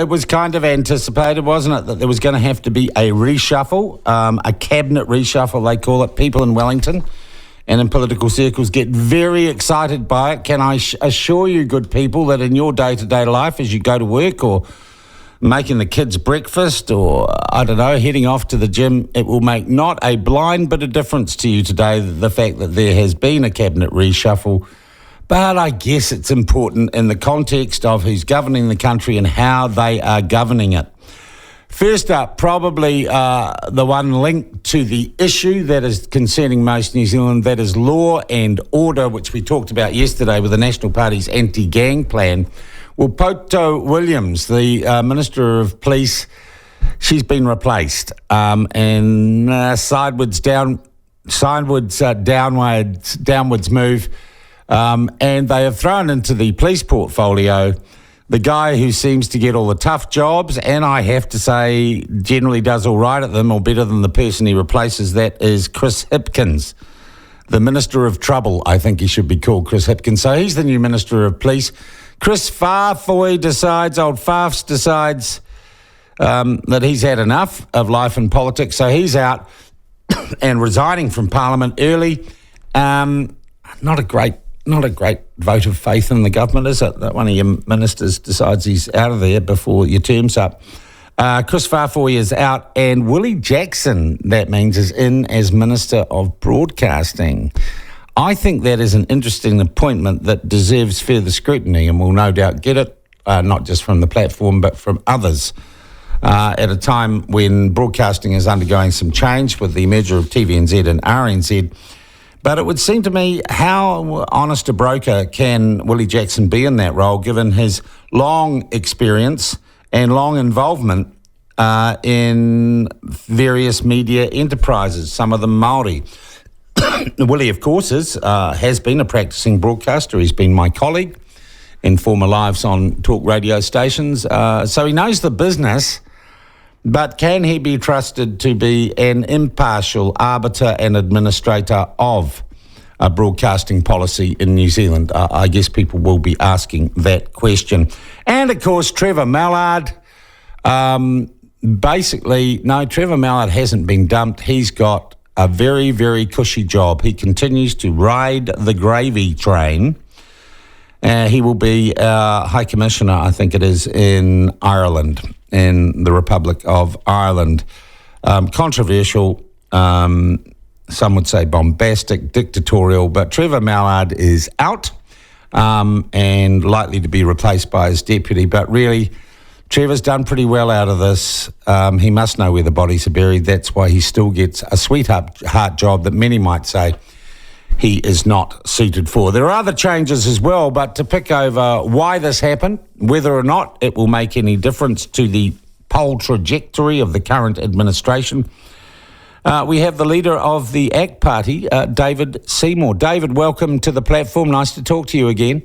It was kind of anticipated, wasn't it, that there was going to have to be a reshuffle, a cabinet reshuffle, they call it. People in Wellington and in political circles get very excited by it. Can I assure you, good people, that in your day-to-day life, as you go to work or making the kids breakfast or, I don't know, heading off to the gym, it will make not a blind bit of difference to you today, the fact that there has been a cabinet reshuffle. But I guess it's important in the context of who's governing the country and how they are governing it. First up, probably the one linked to the issue that is concerning most New Zealand, that is law and order, which we talked about yesterday with the National Party's anti-gang plan. Well, Poto Williams, the Minister of Police, she's been replaced, and downwards move, and they have thrown into the police portfolio the guy who seems to get all the tough jobs, and I have to say generally does all right at them, or better than the person he replaces. That is Chris Hipkins, the Minister of Trouble, I think he should be called, Chris Hipkins. So he's the new Minister of Police. Chris Farfoy old Farfs decides that he's had enough of life and politics, so he's out and resigning from Parliament early. Not a great vote of faith in the government, is it? That one of your ministers decides he's out of there before your term's up. Chris Farfoy is out, and Willie Jackson, that means, is in as Minister of Broadcasting. I think that is an interesting appointment that deserves further scrutiny, and will no doubt get it, not just from the platform, but from others, at a time when broadcasting is undergoing some change with the merger of TVNZ and RNZ. But it would seem to me, how honest a broker can Willie Jackson be in that role, given his long experience and long involvement in various media enterprises, some of them Māori. Willie, of course, has been a practicing broadcaster. He's been my colleague in former lives on talk radio stations. So he knows the business, but can he be trusted to be an impartial arbiter and administrator of a broadcasting policy in New Zealand? I guess people will be asking that question. And, of course, Trevor Mallard. Trevor Mallard hasn't been dumped. He's got a very, very cushy job. He continues to ride the gravy train. He will be High Commissioner, I think it is, in Ireland, in the Republic of Ireland. Controversial, some would say bombastic, dictatorial, but Trevor Mallard is out and likely to be replaced by his deputy. But really, Trevor's done pretty well out of this. He must know where the bodies are buried. That's why he still gets a sweetheart job that many might say he is not suited for. There are other changes as well, but to pick over why this happened, whether or not it will make any difference to the poll trajectory of the current administration, we have the leader of the ACT Party, David Seymour. David, welcome to the platform. Nice to talk to you again.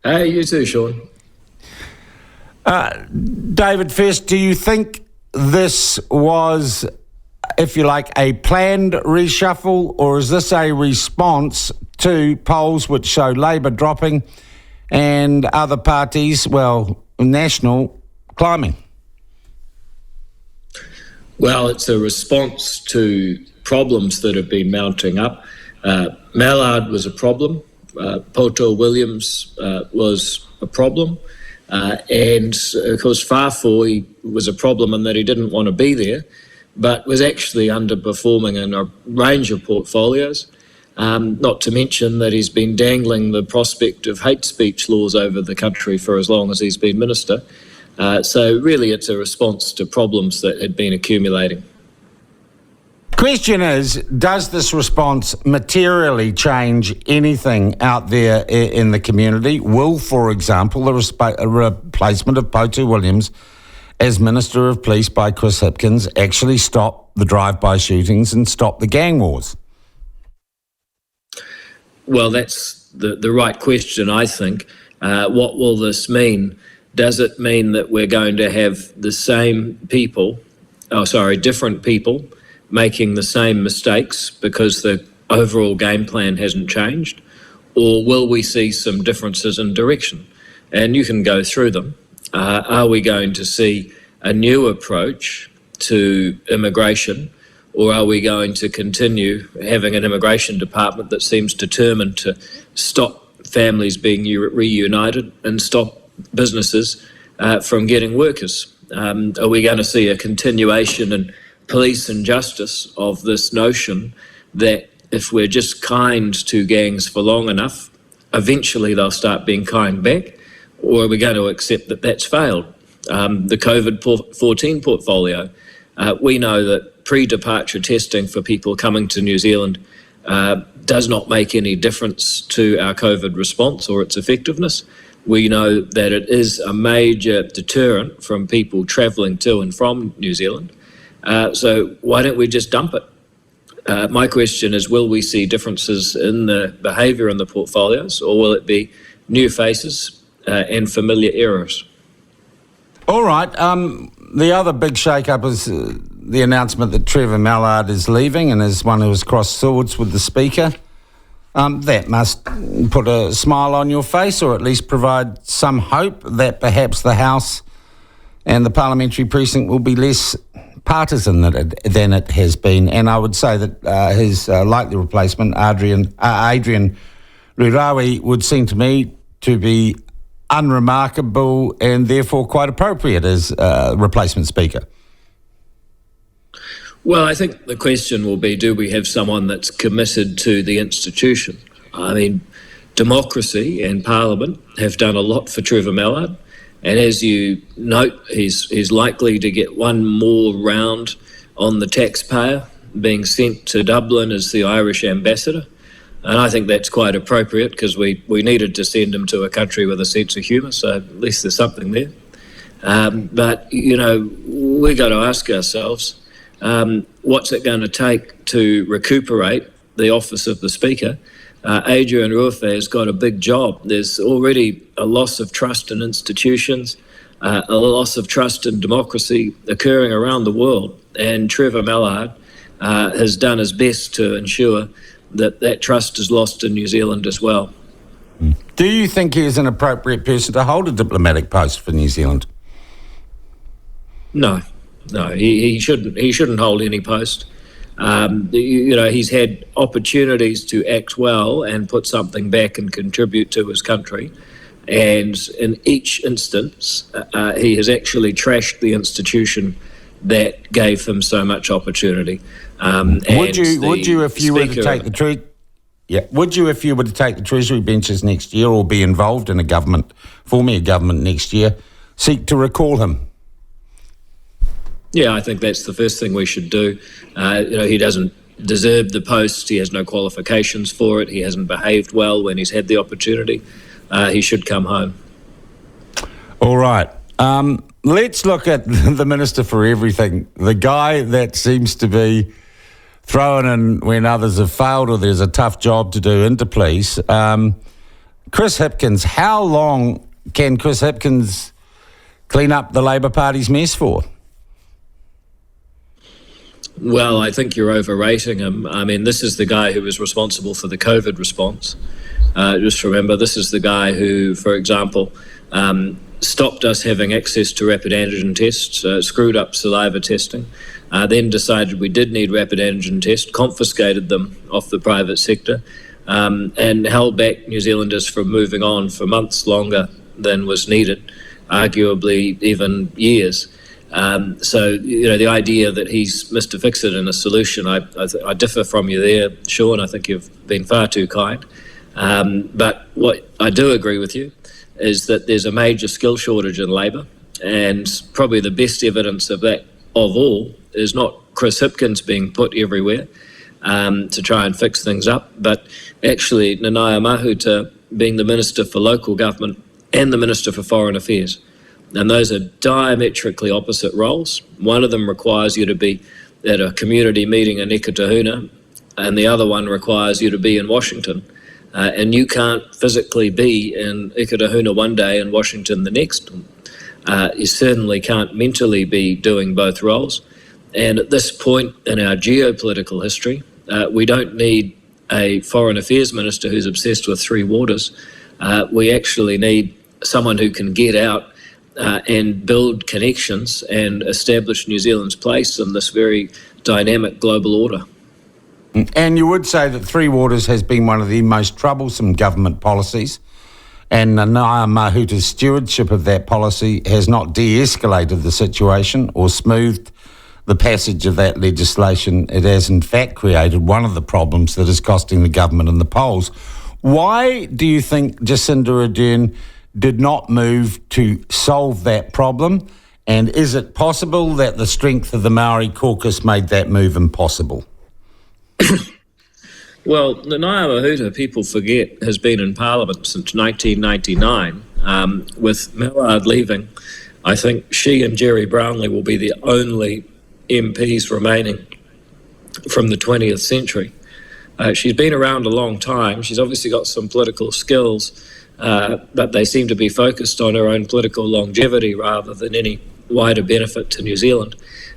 Hey, you too, Sean. David, first, do you think this was, if you like, a planned reshuffle, or is this a response to polls which show Labour dropping and other parties, national, climbing? Well, it's a response to problems that have been mounting up. Mallard was a problem. Poto Williams was a problem. And, of course, Farfoy was a problem in that he didn't want to be there, but was actually underperforming in a range of portfolios, not to mention that he's been dangling the prospect of hate speech laws over the country for as long as he's been minister. So really it's a response to problems that had been accumulating. Question is, does this response materially change anything out there in the community? Will, for example, the replacement of Poto Williams as Minister of Police by Chris Hipkins actually stop the drive-by shootings and stop the gang wars? Well, that's the right question, I think. What will this mean? Does it mean that we're going to have the same people, different people, making the same mistakes because the overall game plan hasn't changed? Or will we see some differences in direction? And you can go through them. Are we going to see a new approach to immigration, or are we going to continue having an immigration department that seems determined to stop families being reunited and stop businesses from getting workers? Are we going to see a continuation in police and justice of this notion that if we're just kind to gangs for long enough, eventually they'll start being kind back? Or are we going to accept that that's failed? The COVID-14 portfolio, we know that pre-departure testing for people coming to New Zealand does not make any difference to our COVID response or its effectiveness. We know that it is a major deterrent from people travelling to and from New Zealand. So why don't we just dump it? My question is, will we see differences in the behaviour in the portfolios, or will it be new faces and familiar errors? All right. The other big shake-up is the announcement that Trevor Mallard is leaving and is one who has crossed swords with the Speaker. That must put a smile on your face, or at least provide some hope that perhaps the House and the parliamentary precinct will be less partisan than it has been. And I would say that his likely replacement, Adrian Rirawi, would seem to me to be unremarkable and therefore quite appropriate as replacement Speaker. Well, I think the question will be, do we have someone that's committed to the institution? I mean, democracy and Parliament have done a lot for Trevor Mallard, and as you note, he's likely to get one more round on the taxpayer, being sent to Dublin as the Irish ambassador. And I think that's quite appropriate, because we needed to send him to a country with a sense of humour, so at least there's something there. But, you know, we've got to ask ourselves, what's it going to take to recuperate the office of the Speaker? Adrian Rirawi has got a big job. There's already a loss of trust in institutions, a loss of trust in democracy occurring around the world, and Trevor Mallard has done his best to ensure that trust is lost in New Zealand as well. Do you think he is an appropriate person to hold a diplomatic post for New Zealand? No, he shouldn't hold any post. You know, he's had opportunities to act well and put something back and contribute to his country, and in each instance, he has actually trashed the institution that gave him so much opportunity. Would you if you were to take the Treasury benches next year, or be involved in forming a government next year, seek to recall him? Yeah, I think that's the first thing we should do. You know, he doesn't deserve the post. He has no qualifications for it. He hasn't behaved well when he's had the opportunity. He should come home. All right. Let's look at the Minister for Everything, the guy that seems to be thrown in when others have failed or there's a tough job to do into police. Chris Hipkins, how long can Chris Hipkins clean up the Labour Party's mess for? Well, I think you're overrating him. I mean, this is the guy who was responsible for the COVID response. Just remember, this is the guy who, for example, stopped us having access to rapid antigen tests, screwed up saliva testing, then decided we did need rapid antigen tests, confiscated them off the private sector, and held back New Zealanders from moving on for months longer than was needed, arguably even years. So, you know, the idea that he's Mr. Fix-It and a solution, I differ from you there, Sean. I think you've been far too kind. But what I do agree with you is that there's a major skill shortage in Labour, and probably the best evidence of that of all is not Chris Hipkins being put everywhere to try and fix things up, but actually Nanaia Mahuta being the Minister for Local Government and the Minister for Foreign Affairs. And those are diametrically opposite roles. One of them requires you to be at a community meeting in Ikitahuna, and the other one requires you to be in Washington. And you can't physically be in Ikitahuna one day and Washington the next. You certainly can't mentally be doing both roles. And at this point in our geopolitical history, we don't need a foreign affairs minister who's obsessed with three waters. We actually need someone who can get out and build connections and establish New Zealand's place in this very dynamic global order. And you would say that Three Waters has been one of the most troublesome government policies, and Nanaia Mahuta's stewardship of that policy has not de-escalated the situation or smoothed the passage of that legislation. It has in fact created one of the problems that is costing the government in the polls. Why do you think Jacinda Ardern did not move to solve that problem? And is it possible that the strength of the Maori caucus made that move impossible? Well, Nanaia Mahuta, people forget, has been in Parliament since 1999. With Mallard leaving, I think she and Jerry Brownlee will be the only MPs remaining from the 20th century. She's been around a long time. She's obviously got some political skills, but they seem to be focused on her own political longevity rather than any wider benefit to New Zealand.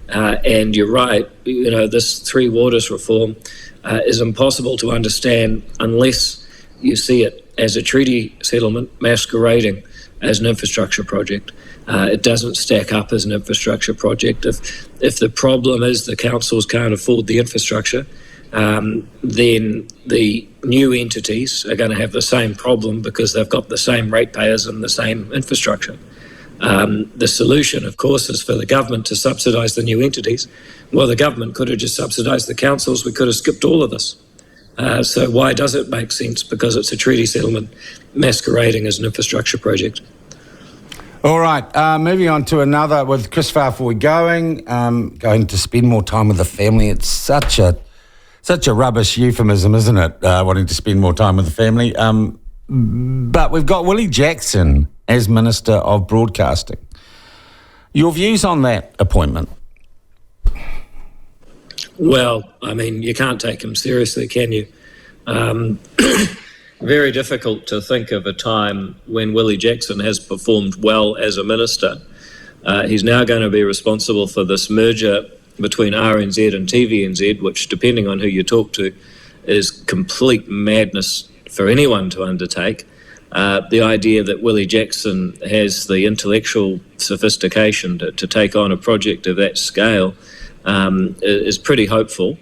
And you're right, this Three Waters reform is impossible to understand unless you see it as a treaty settlement masquerading as an infrastructure project. It doesn't stack up as an infrastructure project. If the problem is the councils can't afford the infrastructure, then the new entities are going to have the same problem because they've got the same ratepayers and the same infrastructure. The solution, of course, is for the government to subsidise the new entities. Well, the government could have just subsidised the councils. We could have skipped all of this. So why does it make sense? Because it's a treaty settlement masquerading as an infrastructure project. All right, moving on to another with Chris Farfoy going to spend more time with the family. It's such a rubbish euphemism, isn't it, wanting to spend more time with the family? But we've got Willie Jackson as Minister of Broadcasting. Your views on that appointment? Well, I mean, you can't take him seriously, can you? Very difficult to think of a time when Willie Jackson has performed well as a minister. He's now going to be responsible for this merger between RNZ and TVNZ, which, depending on who you talk to, is complete madness for anyone to undertake. The idea that Willie Jackson has the intellectual sophistication to take on a project of that scale is pretty hopeful.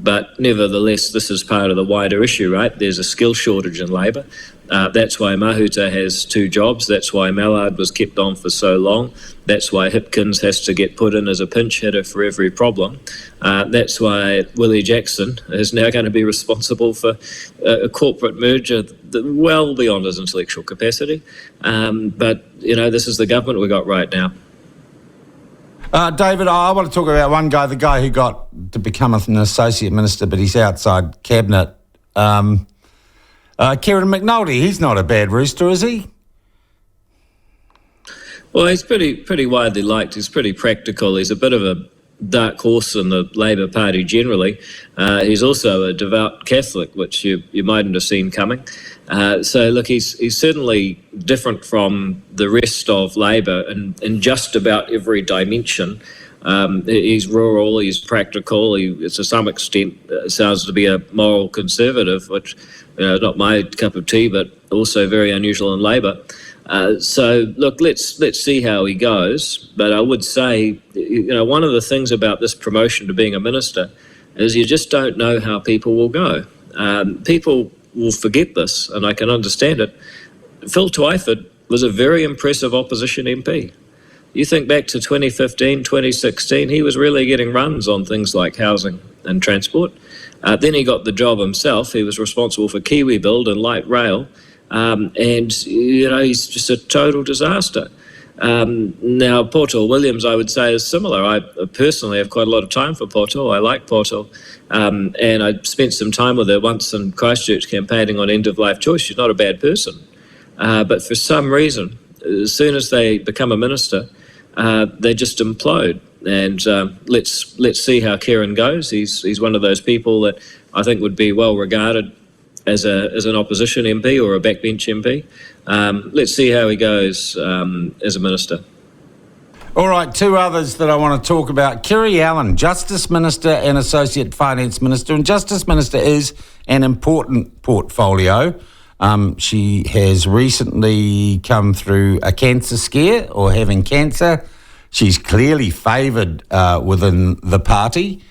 But nevertheless, this is part of the wider issue, right? There's a skill shortage in labour. That's why Mahuta has two jobs. That's why Mallard was kept on for so long. That's why Hipkins has to get put in as a pinch hitter for every problem. That's why Willie Jackson is now going to be responsible for a corporate merger well beyond his intellectual capacity. But, this is the government we've got right now. David, I want to talk about one guy, the guy who got to become an associate minister, but he's outside cabinet. Kieran McNulty, he's not a bad rooster, is he? Well, he's pretty widely liked. He's pretty practical. He's a bit of a dark horse in the Labour Party generally. He's also a devout Catholic, which you mightn't have seen coming. So, look, he's certainly different from the rest of Labour in just about every dimension. He's rural, he's practical, he to some extent sounds to be a moral conservative, which is not my cup of tea, but also very unusual in Labour. So, look, let's see how he goes. But I would say, one of the things about this promotion to being a minister is you just don't know how people will go. People will forget this, and I can understand it. Phil Twyford was a very impressive opposition MP. You think back to 2015, 2016, he was really getting runs on things like housing and transport. Then he got the job himself. He was responsible for Kiwi Build and light rail. And, he's just a total disaster. Now, Portal Williams, I would say, is similar. I personally have quite a lot of time for Portal. I like Portal. And I spent some time with her once in Christchurch campaigning on end-of-life choice. She's not a bad person. But for some reason, as soon as they become a minister, they just implode. And let's see how Kieran goes. He's one of those people that I think would be well regarded as an opposition MP or a backbench MP. Let's see how he goes as a minister. All right, two others that I want to talk about. Kerry Allen, Justice Minister and Associate Finance Minister. And Justice Minister is an important portfolio. She has recently come through a cancer scare or having cancer. She's clearly favoured within the party.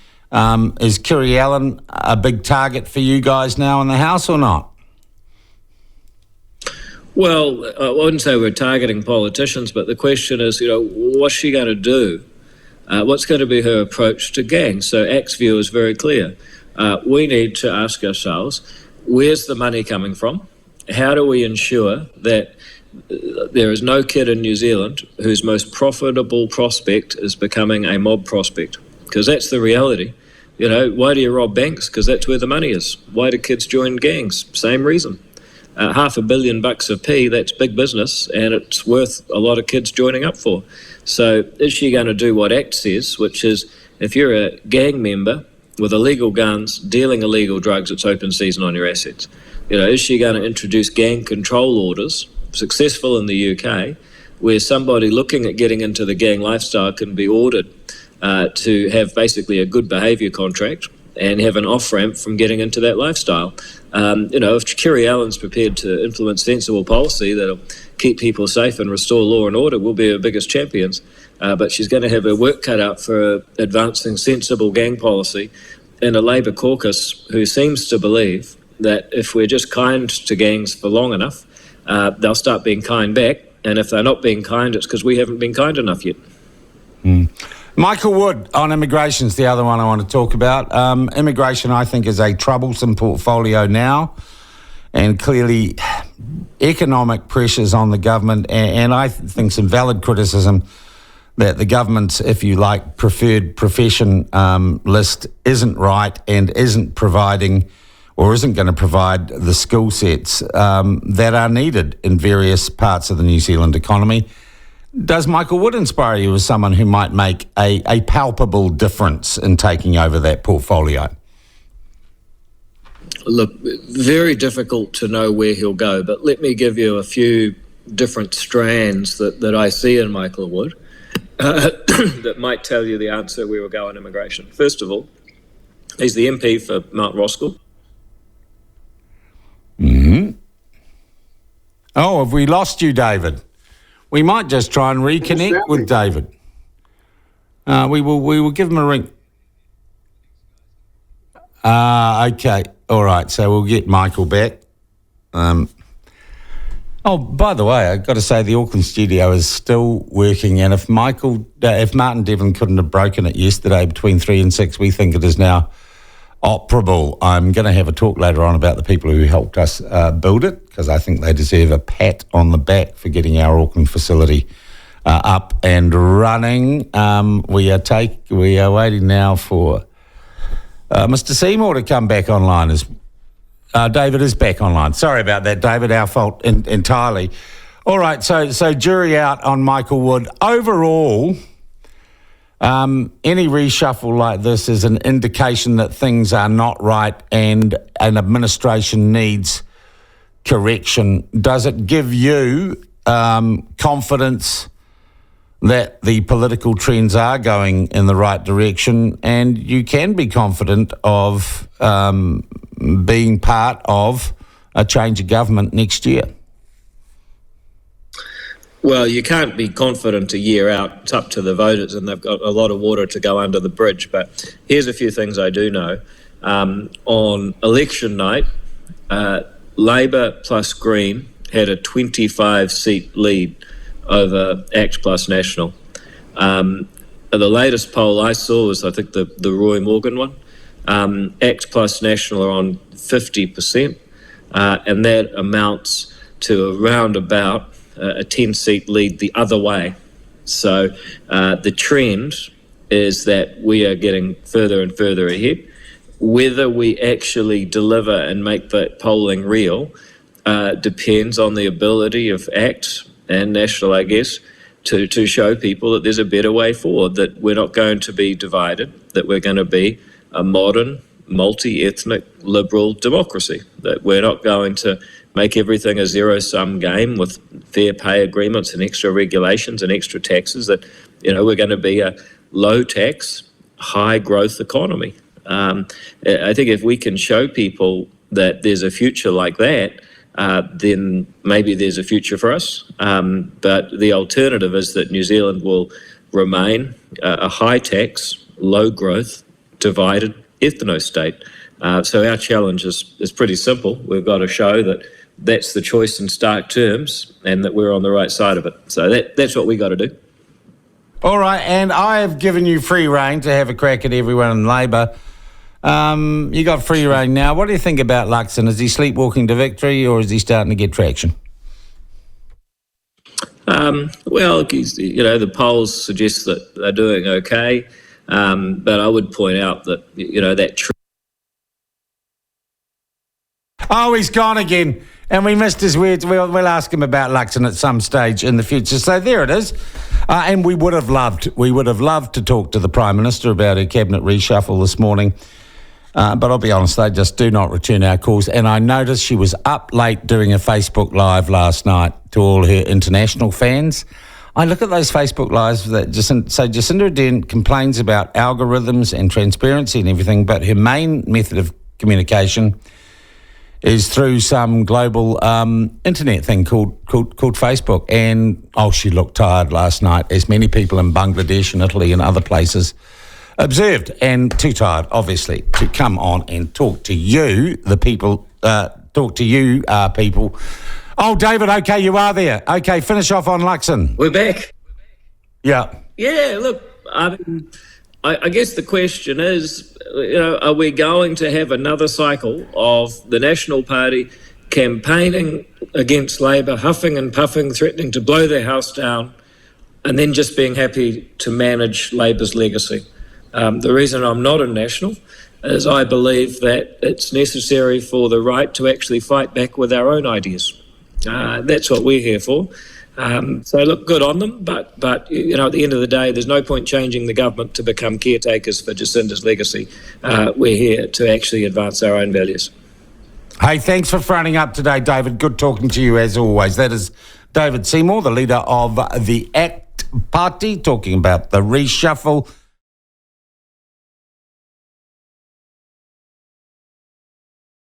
Is Kiri Allen a big target for you guys now in the House or not? Well, I wouldn't say we're targeting politicians, but the question is, what's she going to do? What's going to be her approach to gangs? So ACT's view is very clear. We need to ask ourselves, where's the money coming from? How do we ensure that there is no kid in New Zealand whose most profitable prospect is becoming a mob prospect? Because that's the reality. Why do you rob banks? Because that's where the money is. Why do kids join gangs? Same reason. $500 million a P, that's big business, and it's worth a lot of kids joining up for. So is she going to do what ACT says, which is if you're a gang member with illegal guns, dealing illegal drugs, it's open season on your assets? Is she going to introduce gang control orders, successful in the UK, where somebody looking at getting into the gang lifestyle can be ordered to have basically a good behaviour contract and have an off-ramp from getting into that lifestyle? If Kiri Allen's prepared to implement sensible policy that'll keep people safe and restore law and order, we'll be her biggest champions. But she's going to have her work cut out for advancing sensible gang policy in a Labour caucus who seems to believe that if we're just kind to gangs for long enough, they'll start being kind back. And if they're not being kind, it's because we haven't been kind enough yet. Michael Wood on immigration is the other one I want to talk about. Immigration, I think, is a troublesome portfolio now, and clearly economic pressures on the government, and I think some valid criticism that the government's, if you like, preferred profession list isn't right and isn't providing or isn't going to provide the skill sets that are needed in various parts of the New Zealand economy. Does Michael Wood inspire you as someone who might make a palpable difference in taking over that portfolio? Look, very difficult to know where he'll go, but let me give you a few different strands that I see in Michael Wood that might tell you the answer where we'll go on immigration. First of all, he's the MP for Mount Roskill. Oh, have we lost you, David? We might just try and reconnect with David. We will give him a ring. Okay. All right. So we'll get Michael back. Oh, by the way, I've got to say the Auckland studio is still working, and if Martin Devlin couldn't have broken it yesterday between 3 and 6, we think it is now operable. I'm going to have a talk later on about the people who helped us build it, because I think they deserve a pat on the back for getting our Auckland facility up and running. We are waiting now for Mr. Seymour to come back online. David is back online. Sorry about that, David. Our fault entirely. All right, so jury out on Michael Wood. Overall, any reshuffle like this is an indication that things are not right and an administration needs correction. Does it give you confidence that the political trends are going in the right direction and you can be confident of being part of a change of government next year? Well, you can't be confident a year out. It's up to the voters, and they've got a lot of water to go under the bridge. But here's a few things I do know. On election night, Labour plus Green had a 25-seat lead over ACT plus National. The latest poll I saw was, I think, the Roy Morgan one. ACT plus National are on 50%, and that amounts to around about a 10-seat lead the other way. So the trend is that we are getting further and further ahead. Whether we actually deliver and make that polling real depends on the ability of ACT and National, I guess, to show people that there's a better way forward, that we're not going to be divided, that we're going to be a modern, multi-ethnic, liberal democracy, that we're not going to make everything a zero-sum game with fair pay agreements and extra regulations and extra taxes, that, we're going to be a low-tax, high-growth economy. I think if we can show people that there's a future like that, then maybe there's a future for us. But the alternative is that New Zealand will remain a high tax, low growth, divided ethno state. So our challenge is pretty simple. We've got to show that that's the choice in stark terms and that we're on the right side of it. So that's what we got to do. All right, and I have given you free rein to have a crack at everyone in Labour. You got free rein now. What do you think about Luxon? Is he sleepwalking to victory or is he starting to get traction? Well, the polls suggest that they're doing okay, but I would point out that, that... Oh, he's gone again. And we missed his words. We'll ask him about Luxon at some stage in the future. So there it is. And we would have loved to talk to the Prime Minister about her cabinet reshuffle this morning. But I'll be honest, they just do not return our calls. And I noticed she was up late doing a Facebook Live last night to all her international fans. I look at those Facebook Lives that Jacinda Ardern complains about algorithms and transparency and everything, but her main method of communication is through some global internet thing called Facebook. And, she looked tired last night, as many people in Bangladesh and Italy and other places observed, and too tired, obviously, to come on and talk to you, the people, people. Oh, David, okay, you are there. Okay, finish off on Luxon. We're back. Yeah. Yeah, look, I guess the question is, are we going to have another cycle of the National Party campaigning against Labour, huffing and puffing, threatening to blow their house down, and then just being happy to manage Labour's legacy? The reason I'm not a National is I believe that it's necessary for the right to actually fight back with our own ideas. That's what we're here for. So look, good on them, but at the end of the day, there's no point changing the government to become caretakers for Jacinda's legacy. We're here to actually advance our own values. Hey, thanks for fronting up today, David. Good talking to you as always. That is David Seymour, the leader of the ACT Party, talking about the reshuffle.